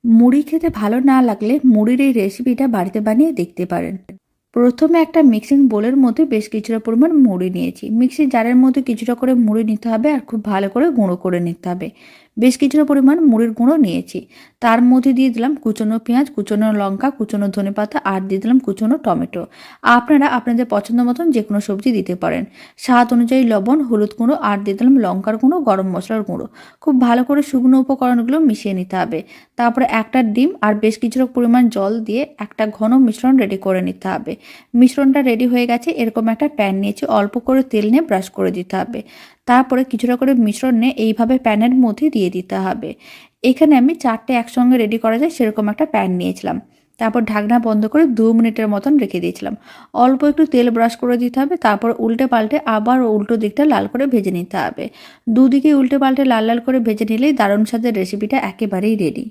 মুড়ি খেতে ভালো না লাগলে মুড়ির এই রেসিপিটা বাড়িতে বানিয়ে দেখতে পারেন। প্রথমে একটা মিক্সিং বোলের মধ্যে বেশ কিছুটা পরিমাণ মুড়ি নিয়েছি। মিক্সির জারের মধ্যে কিছুটা করে মুড়ি নিতে হবে আর খুব ভালো করে গুঁড়ো করে নিতে হবে। বেশ কিছুটা পরিমাণ মুড়ির গুঁড়ো নিয়েছি। তার মধ্যে দিয়ে দিলাম কুচনো পেঁয়াজ, কুচনো লঙ্কা, কুচনো ধনেপাতা আর দিয়ে দিলাম কুচনো টমেটো। আপনারা আপনাদের পছন্দ মতন যে কোনো সবজি দিতে পারেন। স্বাদ অনুযায়ী লবণ, হলুদ গুঁড়ো আর দিয়ে দিলাম লঙ্কার গুঁড়ো, গরম মশলার গুঁড়ো। খুব ভালো করে শুকনো উপকরণগুলো মিশিয়ে নিতে হবে। তারপরে একটা ডিম আর বেশ কিছুটা পরিমাণ জল দিয়ে একটা ঘন মিশ্রণ রেডি করে নিতে হবে। মিশ্রণটা রেডি হয়ে গেছে। এরকম একটা প্যান নিয়েছি, অল্প করে তেল নিয়ে ব্রাশ করে দিতে হবে। তারপরে কিছুটা করে মিশ্রণ নিয়ে এইভাবে প্যানের মধ্যে দিয়ে দিতে হবে। এখানে আমি 4টে একসঙ্গে রেডি করা যায় সেরকম একটা প্যান নিয়েছিলাম। তারপর ঢাকনা বন্ধ করে 2 মিনিটের মতন রেখে দিয়েছিলাম। অল্প একটু তেল ব্রাশ করে দিতে হবে। তারপর উল্টে পাল্টে আবার উল্টো দিকটা লাল করে ভেজে নিতে হবে। দুদিকে উল্টে পাল্টে লাল লাল করে ভেজে নিলেই দারুণ স্বাদের রেসিপিটা একেবারেই রেডি।